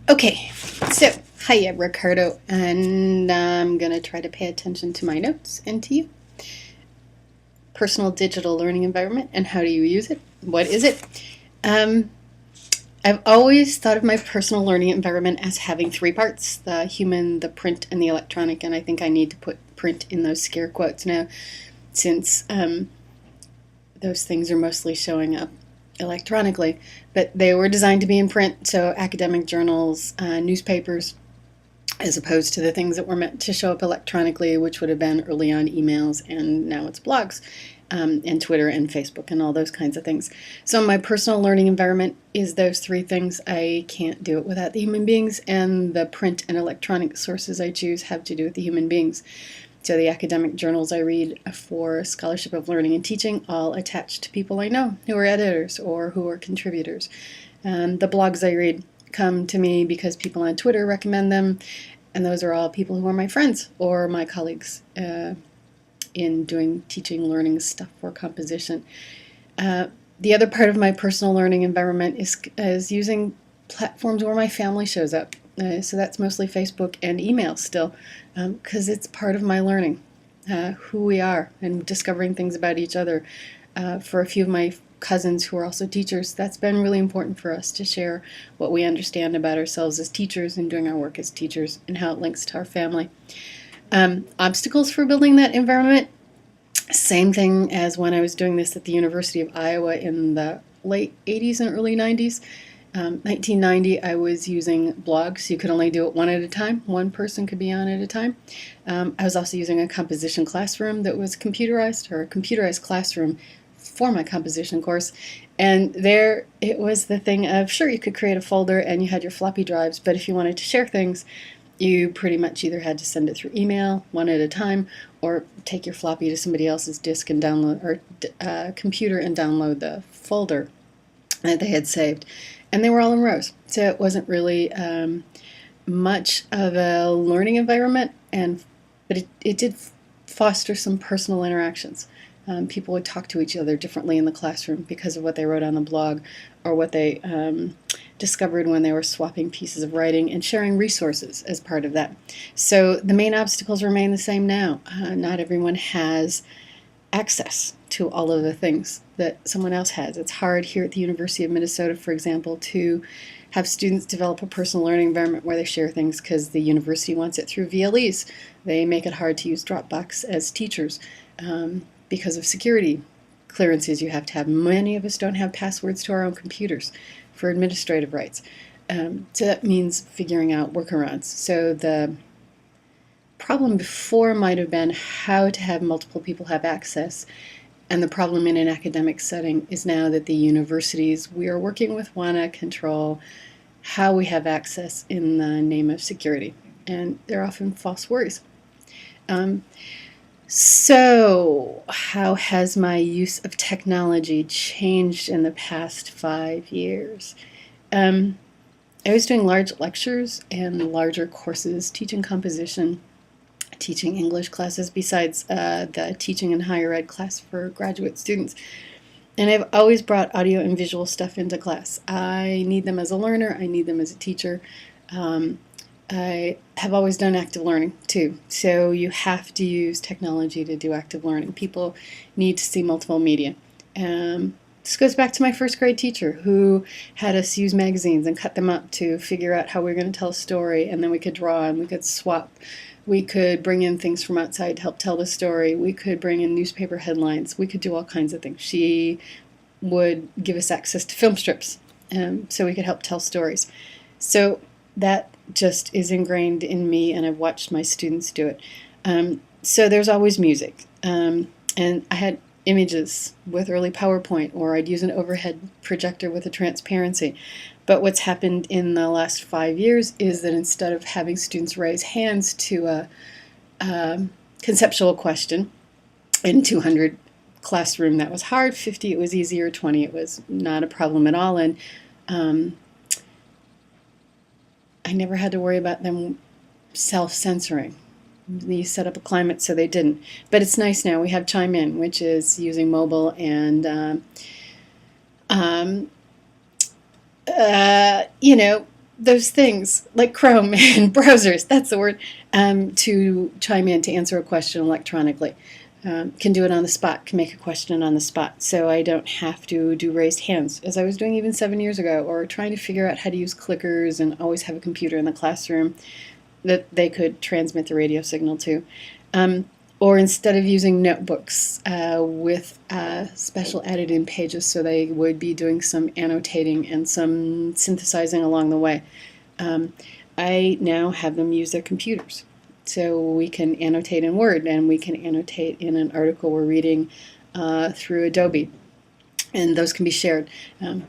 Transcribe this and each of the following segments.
Okay, so hiya, Ricardo, and I'm gonna try to pay attention to my notes and to you. Personal digital learning environment, and how do you use it? What is it? Um, I've always thought of my personal learning environment as having three parts: the human, the print, and the electronic. And I think I need to put print in those scare quotes now, since those things are mostly showing up electronically, but they were designed to be in print, so academic journals, newspapers, as opposed to the things that were meant to show up electronically, which would have been early on emails, and now it's blogs, and Twitter and Facebook and all those kinds of things. So my personal learning environment is those three things. I can't do it without the human beings, and the print and electronic sources I choose have to do with the human beings. So the academic journals I read for Scholarship of Learning and Teaching all attach to people I know who are editors or who are contributors. The blogs I read come to me because people on Twitter recommend them, and those are all people who are my friends or my colleagues in doing teaching, learning stuff for composition. The other part of my personal learning environment is using platforms where my family shows up. So that's mostly Facebook and email still, because it's part of my learning, who we are and discovering things about each other. For a few of my cousins who are also teachers, that's been really important for us to share what we understand about ourselves as teachers and doing our work as teachers and how it links to our family. Obstacles for building that environment, same thing as when I was doing this at the University of Iowa in the late 80s and early 90s. 1990, I was using blogs. You could only do it one at a time. One person could be on at a time. I was also using a composition classroom that was computerized, or a computerized classroom for my composition course. And there it was the thing of, sure, you could create a folder and you had your floppy drives, but if you wanted to share things, you pretty much either had to send it through email, one at a time, or take your floppy to somebody else's disk and download, or computer and download the folder that they had saved. And they were all in rows, so it wasn't really much of a learning environment, but it did foster some personal interactions. People would talk to each other differently in the classroom because of what they wrote on the blog, or what they discovered when they were swapping pieces of writing and sharing resources as part of that. So the main obstacles remain the same now. Not everyone has access to all of the things that someone else has. It's hard here at the University of Minnesota, for example, to have students develop a personal learning environment where they share things because the university wants it through VLEs. They make it hard to use Dropbox as teachers because of security clearances you have to have. Many of us don't have passwords to our own computers for administrative rights. So that means figuring out workarounds. So the problem before might have been how to have multiple people have access, and the problem in an academic setting is now that the universities we are working with want to control how we have access in the name of security, and they're often false worries. So how has my use of technology changed in the past 5 years? I was doing large lectures and larger courses, teaching composition, teaching English classes besides the teaching and higher ed class for graduate students. And I've always brought audio and visual stuff into class. I need them as a learner. I need them as a teacher. I have always done active learning too. So you have to use technology to do active learning. People need to see multiple media. This goes back to my first grade teacher who had us use magazines and cut them up to figure out how we were going to tell a story, and then we could draw and we could swap. We could bring in things from outside to help tell the story. We could bring in newspaper headlines. We could do all kinds of things. She would give us access to film strips so we could help tell stories. So that just is ingrained in me, and I've watched my students do it. So there's always music. And I had images with early PowerPoint, or I'd use an overhead projector with a transparency. But what's happened in the last 5 years is that instead of having students raise hands to a conceptual question in 200 classroom, that was hard. 50 it was easier. 20 it was not a problem at all. And I never had to worry about them self-censoring. You set up a climate so they didn't. But it's nice now. We have Chime In, which is using mobile and you know, those things like Chrome and browsers, that's the word, to chime in to answer a question electronically. Can do it on the spot, can make a question on the spot, so I don't have to do raised hands, as I was doing even 7 years ago, or trying to figure out how to use clickers and always have a computer in the classroom that they could transmit the radio signal to. Or instead of using notebooks with special added in pages, so they would be doing some annotating and some synthesizing along the way. I now have them use their computers. So we can annotate in Word, and we can annotate in an article we're reading through Adobe. And those can be shared,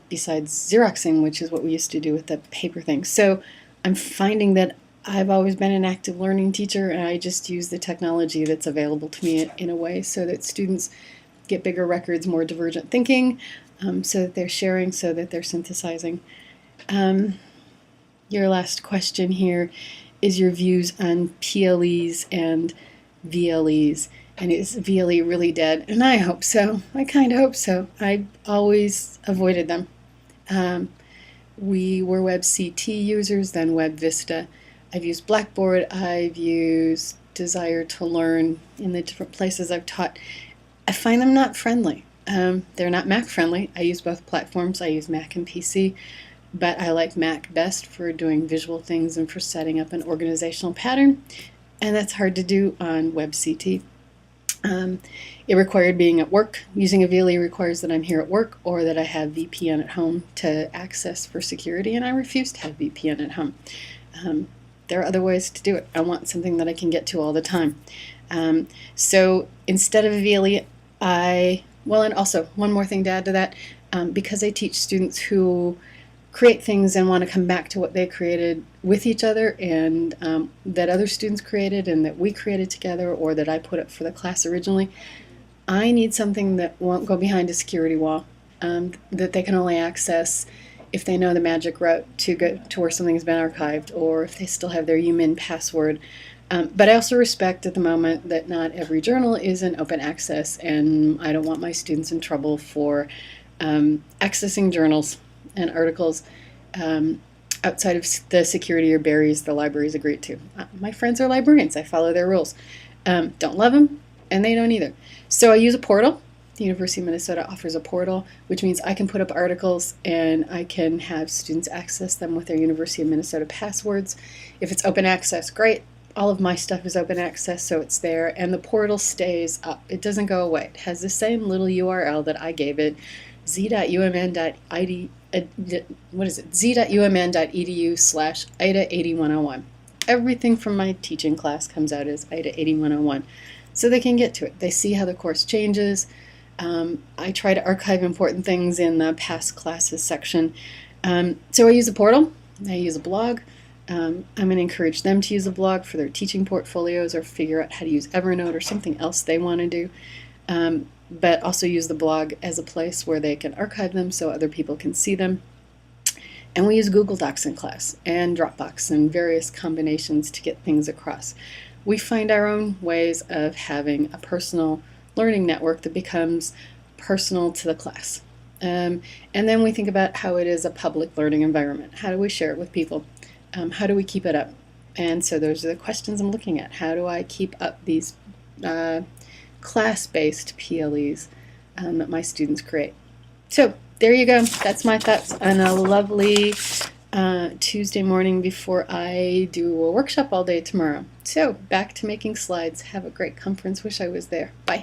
besides Xeroxing, which is what we used to do with the paper thing. So I'm finding that I've always been an active learning teacher, and I just use the technology that's available to me in a way so that students get bigger records, more divergent thinking, so that they're sharing, so that they're synthesizing. Your last question here is your views on PLEs and VLEs. And is VLE really dead? And I hope so. I kind of hope so. I always avoided them. We were WebCT users, then WebVista. I've used Blackboard, I've used Desire to Learn in the different places I've taught. I find them not friendly. They're not Mac friendly. I use both platforms. I use Mac and PC, but I like Mac best for doing visual things and for setting up an organizational pattern, and that's hard to do on WebCT. It required being at work. Using a VLE requires that I'm here at work or that I have VPN at home to access for security, and I refuse to have VPN at home. There are other ways to do it. I want something that I can get to all the time. So instead of a VLE, and also one more thing to add to that, because I teach students who create things and want to come back to what they created with each other, and that other students created and that we created together, or that I put up for the class originally, I need something that won't go behind a security wall, that they can only access if they know the magic route to go to where something's been archived, or if they still have their UMIN password. But I also respect at the moment that not every journal is in open access, and I don't want my students in trouble for accessing journals and articles outside of the security or barriers the libraries agreed to. My friends are librarians. I follow their rules. Don't love them, and they don't either. So I use a portal. The University of Minnesota offers a portal, which means I can put up articles and I can have students access them with their University of Minnesota passwords. If it's open access, great. All of my stuff is open access, so it's there, and the portal stays up. It doesn't go away. It has the same little URL that I gave it, z.umn.edu/IDA8101. Everything from my teaching class comes out as IDA 8101, so they can get to it. They see how the course changes. I try to archive important things in the past classes section. So I use a portal. I use a blog. I'm going to encourage them to use a blog for their teaching portfolios, or figure out how to use Evernote or something else they want to do. But also use the blog as a place where they can archive them so other people can see them. And we use Google Docs in class, and Dropbox, and various combinations to get things across. We find our own ways of having a personal learning network that becomes personal to the class. And then we think about how it is a public learning environment. How do we share it with people? How do we keep it up? And so those are the questions I'm looking at. How do I keep up these class-based PLEs that my students create? So there you go. That's my thoughts on a lovely Tuesday morning before I do a workshop all day tomorrow. So back to making slides. Have a great conference. Wish I was there. Bye.